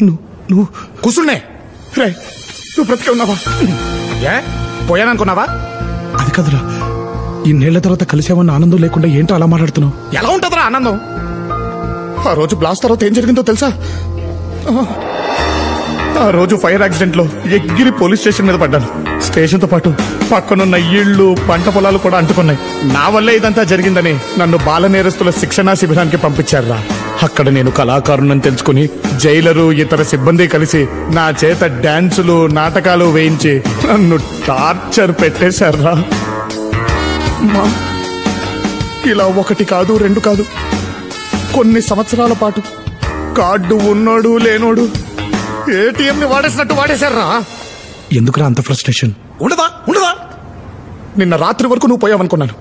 నువ్వు కూర్చున్నే రే, నువ్వు బ్రతికే ఉన్నావా? ఏ పోయాననుకున్నావా? అది కదరా, ఇన్నేళ్ల తర్వాత కలిసామన్న ఆనందం లేకుండా ఏంటో అలా మాట్లాడుతున్నావు? ఎలా ఉంటుందిరా ఆనందం? ఆ రోజు బ్లాస్ట్ తర్వాత ఏం జరిగిందో తెలుసా? ఆ రోజు ఫైర్ యాక్సిడెంట్ లో ఎగిరి పోలీస్ స్టేషన్ మీద పడ్డాను. స్టేషన్ తో పాటు పక్కనున్న ఇళ్లు, పంట పొలాలు కూడా అంటుకున్నాయి. నా వల్లే ఇదంతా జరిగిందని నన్ను బాల నేరస్తుల శిక్షణా శిబిరానికి పంపించారా. అక్కడ నేను కళాకారుణ్ణని తెలుసుకుని జైలరు, ఇతర సిబ్బంది కలిసి నా చేత డాన్సులు, నాటకాలు వేయించి నన్ను టార్చర్ పెట్టేశారా. ఇలా ఒకటి కాదు, రెండు కాదు, కొన్ని సంవత్సరాల పాటు కార్డు ఉన్నోడు లేనోడు ఏటీఎం ని వాడేసినట్టు వాడేశారా. ఎందుకురా అంత ఫ్రస్ట్రేషన్? ఉండదా? నిన్న రాత్రి వరకు నువ్వు పోయావనుకున్నాను.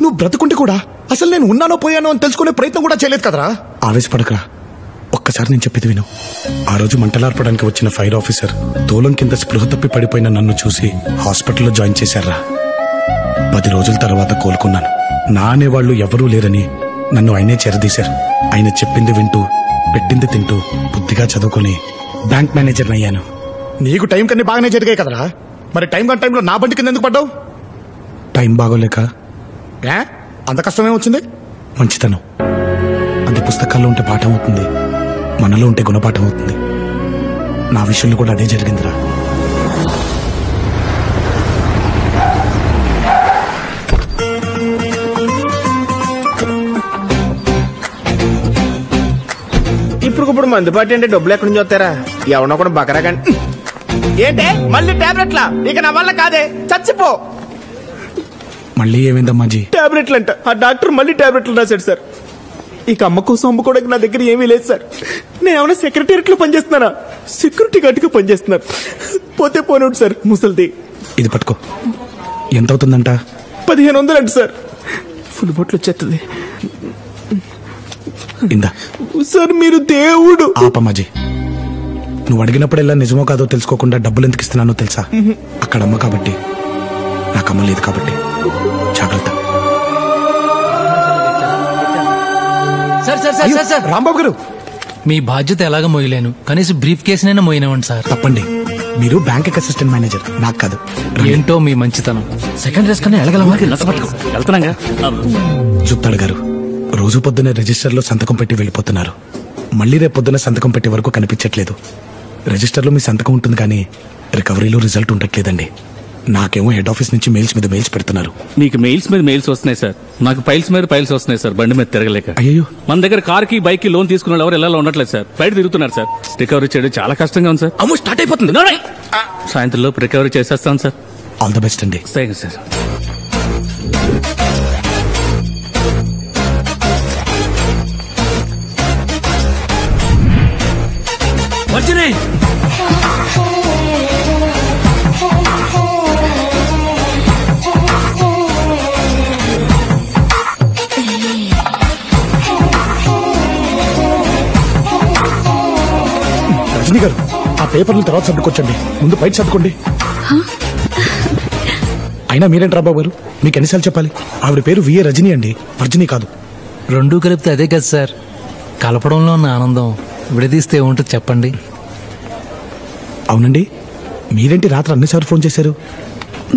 నువ్వు బ్రతుకుంటే కూడా అసలు నేను ఉన్నానో పోయానో అని తెలుసుకునే ప్రయత్నం కూడా చేయలేదు కదరా. ఆవేశపడకరా, ఒక్కసారి నేను చెప్పేది విను. ఆ రోజు మంటలార్పడానికి వచ్చిన ఫైర్ ఆఫీసర్ తోలం కింద స్పృహ తప్పి పడిపోయిన నన్ను చూసి హాస్పిటల్లో జాయిన్ చేశారా. 10 రోజుల తర్వాత కోలుకున్నాను. నా అనేవాళ్లు ఎవరూ లేరని నన్ను ఆయనే చేరదీశారు. ఆయన చెప్పింది వింటూ, పెట్టింది తింటూ, బుద్ధిగా చదువుకుని బ్యాంక్ మేనేజర్ అయ్యాను. నీకు టైం కన్నీ బాగానే జరిగాయి కదరా, మరి టైం కన్నా టైంలో నా బండి కింద ఎందుకు పడ్డావు? టైం బాగోలేక. అంత కష్టమే వచ్చింది? మంచితనం అది పుస్తకాల్లో ఉంటే పాఠం అవుతుంది, మనలో ఉంటే గుణపాఠం అవుతుంది. నా విషయంలో కూడా అదే జరిగిందిరా. ఇప్పుడు మందుపాటి అంటే డబ్బులు ఎక్కడి నుంచి వస్తారా? ఎవరినో కూడా బకరా కానీ. ఏంటే మళ్ళీ టాబ్లెట్లా? ఇక నా వల్ల కాదే, చచ్చిపో. మళ్ళీ ఏమైందమ్మాజీ? టాబ్లెట్లు అంట. ఆ డాక్టర్ మళ్ళీ టాబ్లెట్లు రాశాడు సార్. ఇక అమ్మ కోసం అమ్ముకోవడానికి నా దగ్గర ఏమీ లేదు సార్. నేను ఏమైనా సెక్రటేరియట్ లో పనిచేస్తున్నానా? సెక్యూరిటీ గార్డ్గా పనిచేస్తున్నాను. పోతే పోనివ్వండి సార్, ముసలిది. ఇది పట్టుకో. ఎంత అవుతుందంట? 1500 అంట సార్. ఫుల్ బొట్లు వచ్చేస్తుంది. ఇందా సార్, మీరు దేవుడు. ఆపమ్మాజీ, నువ్వు అడిగినప్పుడెల్లా నిజమో కాదో తెలుసుకోకుండా డబ్బులు ఎందుకు ఇస్తున్నానో తెలుసా? అక్కడ అమ్మ కాబట్టి, నాకు అమ్మ లేదు కాబట్టి. జాగ్రత్త. రాంబాబు గారు, మీ బాధ్యత ఎలాగ మోయలేను, కనీసం బ్రీఫ్ కేసునైనా మోయినవండి సార్. తప్పండి, మీరు బ్యాంక్ అసిస్టెంట్ మేనేజర్, నాకు కాదు. ఏంటో మీ మంచితనం. సెకండ్ రేస్ కన్నా వెళ్తున్నాగా. చెప్తాడు గారు, రోజు పొద్దున్న రిజిస్టర్లో సంతకం పెట్టి వెళ్ళిపోతున్నారు. మళ్ళీ రేపు పొద్దున్న సంతకం పెట్టే వరకు కనిపించట్లేదు. రిజిస్టర్లో మీ సంతకం ఉంటుంది కానీ రికవరీలో రిజల్ట్ ఉండట్లేదండి. నాకేమో హెడ్ ఆఫీస్ నుంచి మెయిల్స్ మీద మెయిల్స్ పెడుతున్నారు. నీకు మెయిల్స్ మీద మెయిల్స్ వస్తున్నాయి సార్, నాకు ఫైల్స్ మీద ఫైల్స్ వస్తున్నాయి సార్. బండి మీద తిరగలేక. అయ్యో, మన దగ్గర కార్ కి, బైక్ కి లోన్ తీసుకున్న ఎవరు ఎలా ఉండట్లేదు సార్. బయట తిరుగుతున్నారు సార్. రికవరీ చేయడం చాలా కష్టంగా ఉంది సార్. అమ్మో, స్టార్ట్ అయిపోతుంది. సాయంత్రం లోపు రికవరీ చేసేస్తాను సార్. ఆల్ ద బెస్ట్ అండి. Thank you sir. రజనీ గారు, ఆ పేపర్లు తర్వాత సర్దుకొచ్చండి, ముందు బయట సర్దుకోండి. అయినా మీరేంటి రాబాబు గారు, మీకు ఎన్నిసార్లు చెప్పాలి? ఆవిడ పేరు విఏ రజనీ అండి, వర్జనీ కాదు. రెండూ కలిపితే అదే కదా సార్. కలపడంలో ఉన్న ఆనందం విడదీస్తే ఏముంటుంది చెప్పండి. అవునండి, మీరేంటి రాత్రి అన్నిసార్లు ఫోన్ చేశారు?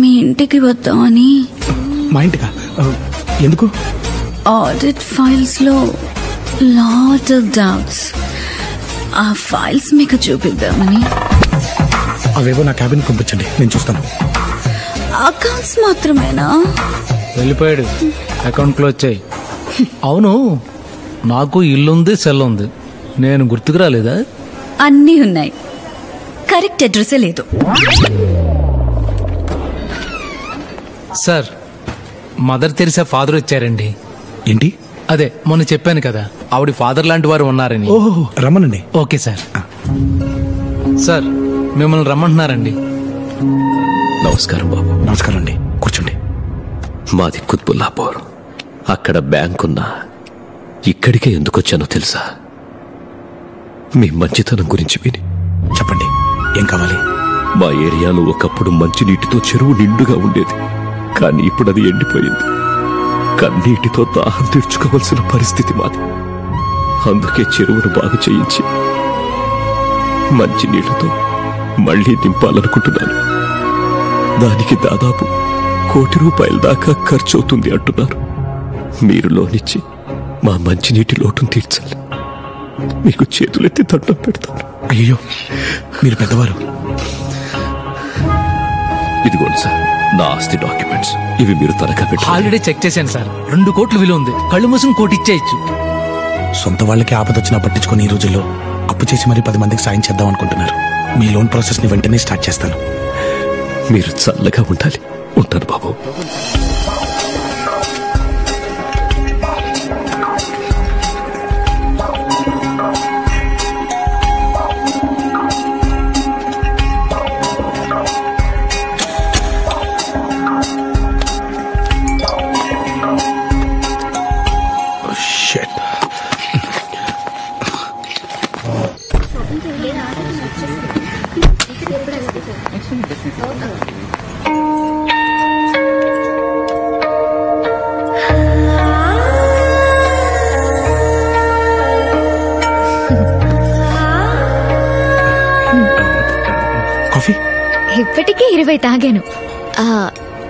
మీ ఇంటికి వద్దామని. మా ఇంటికా? ఎందుకు? ఆడిట్ ఫైల్స్ లో లాట్ ఆఫ్ డౌట్స్. ఆ ఫైల్స్ మీకు చూపిద్దామని. అవేవో నా క్యాబిన్ పంపించండి, నేను చూస్తాను. అకౌంట్స్ మాత్రమేనా? వెళ్ళిపోయాడు, అకౌంట్ క్లోజ్ చేయి. అవును, నాకు ఇల్లుంది, సెల్ ఉంది, నేను గుర్తుకు రాలేదా? అన్నీ ఉన్నాయి, కరెక్ట్ అడ్రస్ లేదు. సార్, మదర్ తెరిసా ఫాదర్ వచ్చారండి. ఏంటి? అదే మొన్న చెప్పాను కదా, ఆవిడ ఫాదర్ లాంటి వారు ఉన్నారని. ఓహో, రమ్మనండి. Okay sir. సార్, మిమ్మల్ని రమ్మంటున్నారండి. నమస్కారం బాబు. నమస్కారం అండి, కూర్చోండి. మాది కుత్బుల్లాపూర్. అక్కడ బ్యాంక్ ఉన్నా ఇక్కడికే ఎందుకు వచ్చానో తెలుసా? మీ మంచితనం గురించి విని. చెప్పండి, ఏం కావాలి? మా ఏరియాలో ఒకప్పుడు మంచినీటితో చెరువు నిండుగా ఉండేది, కానీ ఇప్పుడు అది ఎండిపోయింది. కన్నీటితో దాహం తీర్చుకోవాల్సిన పరిస్థితి మాది. అందుకే చెరువును బాగు చేయించి మంచి నీళ్లతో మళ్లీ నింపాలనుకుంటున్నాను. దానికి దాదాపు ₹1,00,00,000 దాకా ఖర్చవుతుంది అంటున్నారు. మీరు లోనిచ్చి మా మంచినీటి లోటును తీర్చాలి. మీకు చేతులెత్తి దండం పెడతాను. అయ్యో, మీరు పెద్దవారు. ఇదిగోండి సార్ నా ఆస్తి డాక్యుమెంట్స్. ఇవి మీరు తనఖా పెట్టాలి. ఆల్రెడీ చెక్ చేశాను సార్. 2 కోట్లు విలువ ఉంది. కళ్ళు మూసుకుని కోటి ఇచ్చేయచ్చు. సొంత వాళ్ళకి ఆపదొచ్చినా పట్టించుకొని ఈ రోజుల్లో అప్పు చేసి మరి 10 మందికి సాయం చేద్దాం అనుకుంటున్నారు. మీ లోన్ ప్రాసెస్ ని వెంటనే స్టార్ట్ చేస్తాను. మీరు చల్లగా ఉండాలి. ఉంటాను బాబు. ఇప్పటికే 20 తాగాను.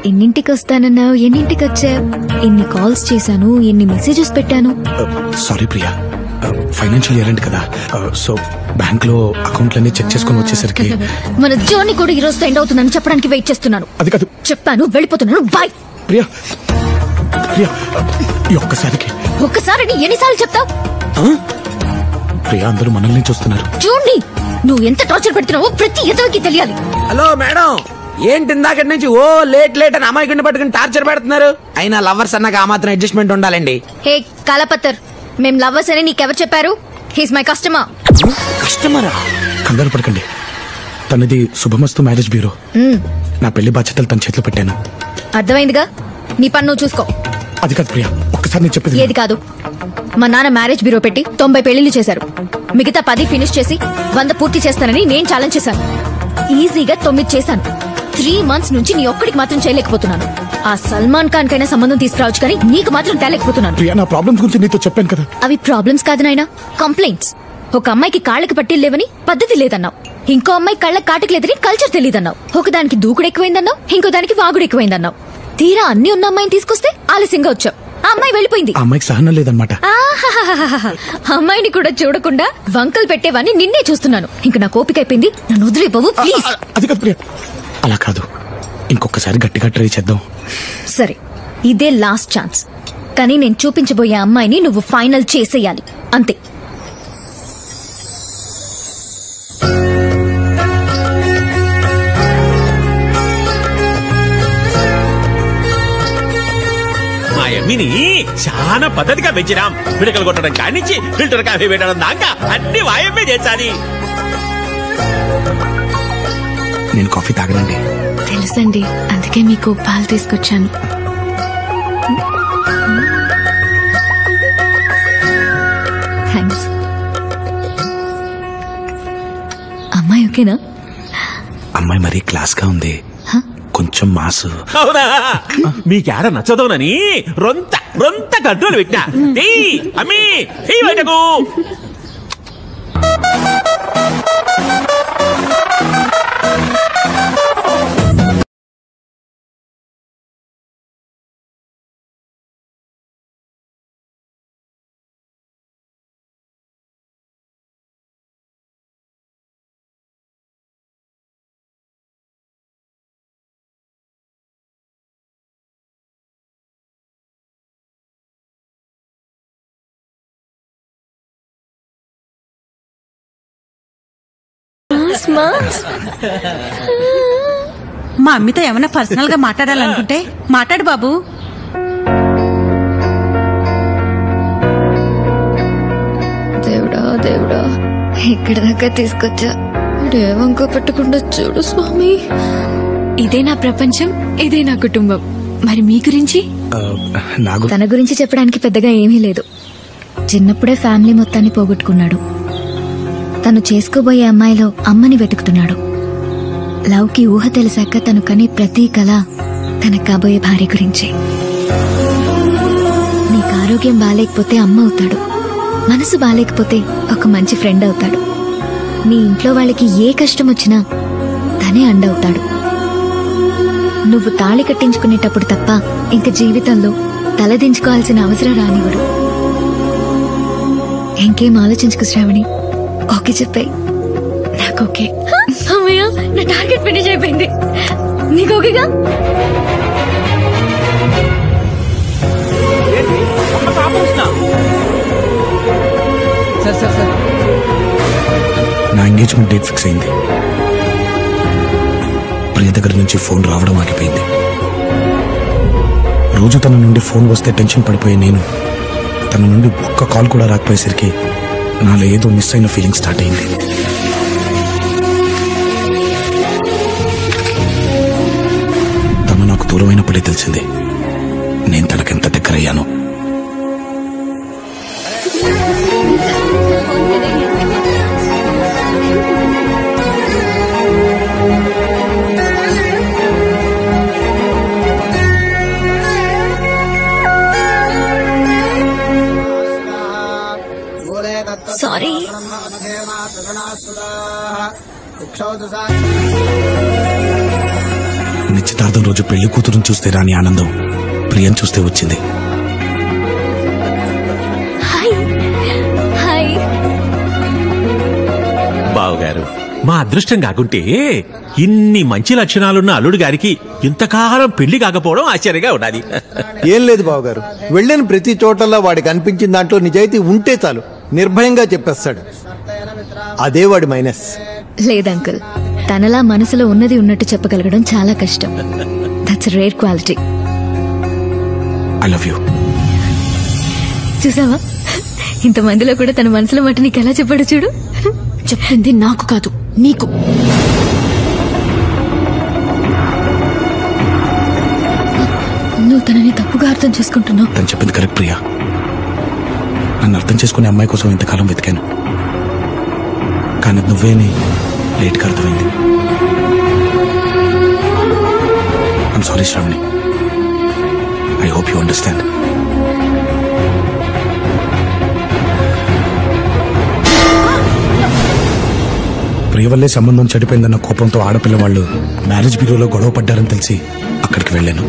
ఎన్నింటికి వస్తానన్నావు? ఎన్నింటికి వచ్చావు? ఎన్ని కాల్స్ చేశాను, ఎన్ని మెసేజెస్ పెట్టాను. Sorry Priya, financial year end కదా, సో బ్యాంక్ లో అకౌంట్లన్నీ చెక్ చేసుకుని వచ్చేసరికి మన జర్నీ కూడా ఈ రోజు ఎండ్ అవుతుందని చెప్పడానికి వెయిట్ చేస్తున్నాను. అది కాదు, చెప్పాను వెళ్ళిపోతున్నాను. బాయ్. ప్రియా ప్రియా, ఈ ఒక్కసారి ఎన్నిసార్లు చెప్తావు? ప్రియా, అందరూ మనల్ని చూస్తున్నారు. చూడండి, నువ్వు ఎంత టార్చర్ పెడుతున్నావో ప్రతి ఎదవకి తెలియాలి. హలో మేడం, ఏంటి ఇందాకటి నుంచి ఓ లేట్ అని అమ్మాయిని పట్టుకుని టార్చర్ పెడుతున్నారు? అయినా లవర్స్ అన్నాక ఆ మాత్రం అడ్జస్ట్మెంట్ ఉండాలండి. హే కాలపత్తర్, మేం లవర్స్ అని నీకెవరు చెప్పారు? He's my customer. కస్టమరా? కంగారు పడకండి, తనది శుభమస్తు మ్యారేజ్ బ్యూరో. నా పెళ్లి బాధ్యతలు తన చేతిలో పెట్టాను. అర్థమైందిగా, నీ పన్ను చూసుకో. అది కాదు ప్రియా, ఒక్కసారి నేను చెప్పేది. ఏది కాదు? మా నాన్న మ్యారేజ్ బ్యూరో పెట్టి 90 పెళ్లిళ్లు చేశారు. మిగతా 10 ఫినిష్ చేసి 100 పూర్తి చేస్తానని నేను ఛాలెంజ్ చేశాను. ఈజీగా 9 చేశాను. 3 months నుంచి నీ ఒక్కడికి మాత్రం చేయలేకపోతున్నాను. ఆ సల్మాన్ ఖాన్ కైనా సంబంధం తీసుకురావచ్చు, కానీ నీకు మాత్రం తేలేకపోతున్నాను. ప్రియా, నా ప్రాబ్లమ్స్ గురించి నీతో చెప్పాను కదా. అవి ప్రాబ్లమ్స్ కాదు నాయనా, కంప్లైంట్స్. ఒక అమ్మాయికి కాళ్ళకి పట్టీలు లేవని పద్ధతి లేదన్నావు. ఇంకో అమ్మాయి కళ్ళకి కాటికి లేదని కల్చర్ తెలియదన్నావు. ఒకదానికి దూకుడు ఎక్కువైందన్నావు, ఇంకో దానికి వాగుడు ఎక్కువైందన్నావు. తీరా అన్ని ఉన్న అమ్మాయిని తీసుకొస్తే ఆలస్యంగా వచ్చావు. ఆ అమ్మాయి వెళ్ళిపోయింది. ఆ అమ్మాయికి సహనం లేదన్నమాట. అమ్మాయిని కూడా చూడకుండా వంకలు పెట్టేవాన్ని నిన్నే చూస్తున్నాను. ఇంక నా కోపిక అయిపోయింది, నన్ను వదిలేబాబు ప్లీజ్. అది కాదు ప్రియా, అలా కాదు, ఇంకొకసారి గట్టిగా ట్రై చేద్దాం. సరే, ఇదే లాస్ట్ ఛాన్స్. కానీ నేను చూపించబోయే అమ్మాయిని నువ్వు ఫైనల్ చేసేయాలి, అంతే. మిని చాలా పద్ధతిగా పెంచినాం. పిడకలు కొట్టడం కానిచ్చి ఫిల్టర్ కాఫీ పెట్టడం దాకా అన్ని వాయమే చేశాది. నేను కాఫీ తాగనండి. తెలుసండి, అందుకే మీకు పాలు తీసుకొచ్చాను. థ్యాంక్స్. అమ్మాయి ఓకేనా? అమ్మాయి మరీ క్లాస్ గా ఉంది, కొంచెం మాసు. అవునా? మీకేడ నచ్చదోనని రొంత కంట్రోల్ పెట్టినా. అమ్మీ బయటకు. మా అమ్మితో ఏమైనా పర్సనల్ గా మాట్లాడాలనుకుంటే మాట్లాడు బాబు. దేవుడా దేవుడా, ఇక్కడి దాకా తీసుకొచ్చా. ఏవంకో పెట్టకుండా చూడు స్వామి. ఇదే నా ప్రపంచం, ఇదే నా కుటుంబం. మరి మీ గురించి? తన గురించి చెప్పడానికి పెద్దగా ఏమీ లేదు. చిన్నప్పుడే ఫ్యామిలీ మొత్తాన్ని పోగొట్టుకున్నాడు. తను చేసుకోబోయే అమ్మాయిలో అమ్మని వెతుకుతున్నాడు. లవ్ కి ఊహ తెలిసాక తను కనే ప్రతి కళ తన కాబోయే భార్య గురించే. నీకు ఆరోగ్యం బాలేకపోతే అమ్మ అవుతాడు, మనసు బాలేకపోతే ఒక మంచి ఫ్రెండ్ అవుతాడు. నీ ఇంట్లో వాళ్ళకి ఏ కష్టం వచ్చినా తనే అండవుతాడు. నువ్వు తాళి కట్టించుకునేటప్పుడు తప్ప ఇంక జీవితంలో తలదించుకోవాల్సిన అవసరం రానివ్వడు. ఇంకేం ఆలోచించుకు శ్రావణి. ఓకే చెప్పాయి. నాకు ఓకే. అమ్మయ్య, నా టార్గెట్ ఫినిష్ అయిపోయింది. నీకు ఓకేగా? నా ఎంగేజ్మెంట్ డేట్ ఫిక్స్ అయింది. ప్రియ దగ్గర నుంచి ఫోన్ రావడం ఆగిపోయింది. రోజు తన నుండి ఫోన్ వస్తే టెన్షన్ పడిపోయే నేను తన నుండి ఒక్క కాల్ కూడా రాకపోయేసరికి నాలో ఏదో మిస్ అయిన ఫీలింగ్ స్టార్ట్ అయింది. తను నాకు దూరమైనప్పుడే తెలిసింది నేను తనకెంత దగ్గరయ్యాను. సారీ. నిశ్చితార్థం రోజు పెళ్లి కూతురుని చూస్తే రాని ఆనందం ప్రియం చూస్తే వచ్చింది. Hi hi. బావగారు, మా అదృష్టం కాకుంటే ఇన్ని మంచి లక్షణాలున్న అల్లుడు గారికి ఇంతకాలం పెళ్లి కాకపోవడం ఆశ్చర్యంగా ఉన్నది. ఏం లేదు బావగారు, వెళ్ళిన ప్రతి చోటల్లో వాడికి అనిపించిన దాంట్లో నిజాయితీ ఉంటే చాలు, నిర్భయంగా చెప్పేస్తాడు. అదే వాడి మైనస్. లేదంకుల్, తనలా మనసులో ఉన్నది ఉన్నట్టు చెప్పగలగడం చాలా కష్టం. That's rare quality. I love you. చూసావా, ఇంతమందిలో కూడా తన మనసులో మాట నీకు ఎలా చెప్పాడు చూడు. చెప్పింది నాకు కాదు, నీకు. నువ్వు తనని తప్పుగా అర్థం చేసుకుంటున్నావు. తను చెప్పింది కరెక్ట్ ప్రియా. నన్ను అర్థం చేసుకునే అమ్మాయి కోసం ఇంతకాలం వెతికాను, కానీ నువ్వేని లేట్గా అర్థమైంది. I'm sorry Shravani. I hope you understand. Priya వల్లే సంబంధం చెడిపోయిందన్న కోపంతో ఆడపిల్ల వాళ్ళు మ్యారేజ్ బ్యూరోలో గొడవ పడ్డారని తెలిసి అక్కడికి వెళ్ళాను.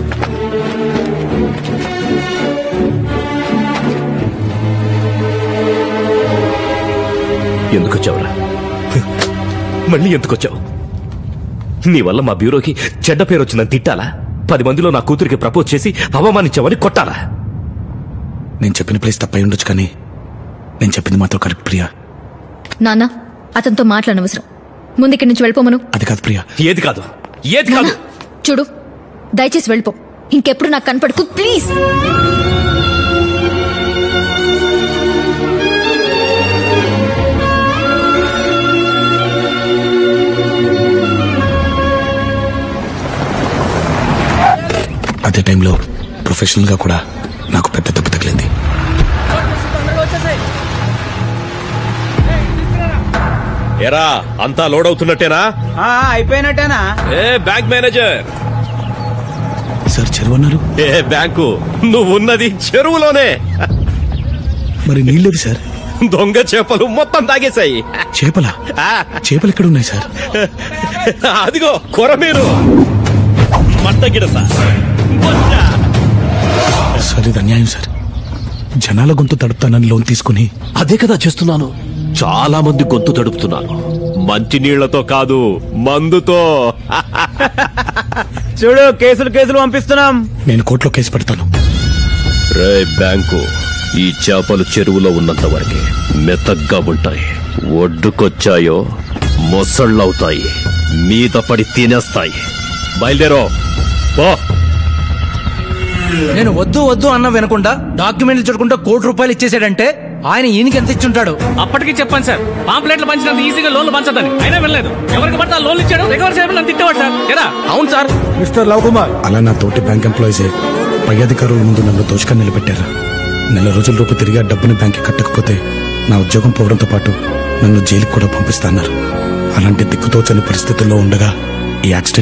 ఎందుకొచ్చావురా? మళ్ళీ ఎందుకొచ్చావు? నీ వల్ల మా బ్యూరోకి చెడ్డ పేరు వచ్చిందని తిట్టాలా? 10 మందిలో నా కూతురికి ప్రపోజ్ చేసి అవమానించావని కొట్టాలా? నేను చెప్పిన ప్లేస్ తప్పై ఉండొచ్చు, కానీ నేను చెప్పింది మాత్రం కరెక్ట్ ప్రియా. నాన్న, అతనితో మాట్లాడనవసరం. ముందు ఇక్కడి నుంచి వెళ్ళిపోమను. అది కాదు ప్రియా. ఏది కాదు, ఏది కాదు? చూడు, దయచేసి వెళ్ళిపో. ఇంకెప్పుడు నాకు కనపడకు ప్లీజ్. అదే టైంలో ప్రొఫెషనల్ గా కూడా నాకు పెద్ద దెబ్బ తగిలింది. ఎరా, అంతా లోడ్ అవుతున్నట్టేనా? అయిపోయినట్టేనా? ఏ బ్యాంక్ మేనేజర్ సార్, చెరువు అన్నారు. ఏ బ్యాంకు? నువ్వు ఉన్నది చెరువులోనే. మరి నీళ్ళేవి సార్? దొంగ చేపలు మొత్తం తాగేశాయి. చేపలా? చేపలు ఎక్కడ ఉన్నాయి సార్? అదిగో కొరమీరు, మట్టగిడస. సార్, ఇది అన్యాయం సార్. జనాల గొంతు తడుపుతానని లోన్ తీసుకుని అదే కదా చేస్తున్నాను. చాలా మంది గొంతు తడుపుతున్నాను. మంచి నీళ్లతో కాదు, మందుతో. చూడు, కేసులు పంపిస్తున్నాం. నేను కోర్టులో కేసు పెడతాను. రే బ్యాంకు, ఈ చేపలు చెరువులో ఉన్నంత వరకే మెత్తగ్గా ఉంటాయి. ఒడ్డుకొచ్చాయో మొసళ్ళవుతాయి, మీద పడి తినేస్తాయి. బయలుదేరో పో. నేను వద్దు వద్దు అన్న వినకుండా డాక్యుమెంట్లు చూడకుండా ₹1,00,00,000 ఇచ్చేసాడంటే ఆయన ఈయనకి ఎంత ఇచ్చుంటాడు? అప్పటికి చెప్పాను సార్, పాంప్లెట్లు పంచినంత ఈజీగా లోన్లు పంచదని. అయినా వెళ్ళలేదు. ఎవరికి పడితే ఆ లోన్లు ఇచ్చాడు, రికవర్ చేయాలని తిట్టేవాడు సార్. కదా? అవును సార్. మిస్టర్ లవ్ కుమార్, అలా నా తోటి బ్యాంక్ ఎంప్లాయీసే పై అధికారుల ముందు నన్ను దోచుగా నిలబెట్టారు. 4 రోజుల లోపు తిరిగి ఆ డబ్బుని బ్యాంక్కి కట్టకపోతే నా ఉద్యోగం పోవడంతో పాటు నన్ను జైలుకి కూడా పంపిస్తాన్నారు. అలాంటి దిక్కుతోచని పరిస్థితుల్లో ఉండగా ఈ యాక్సిడెంట్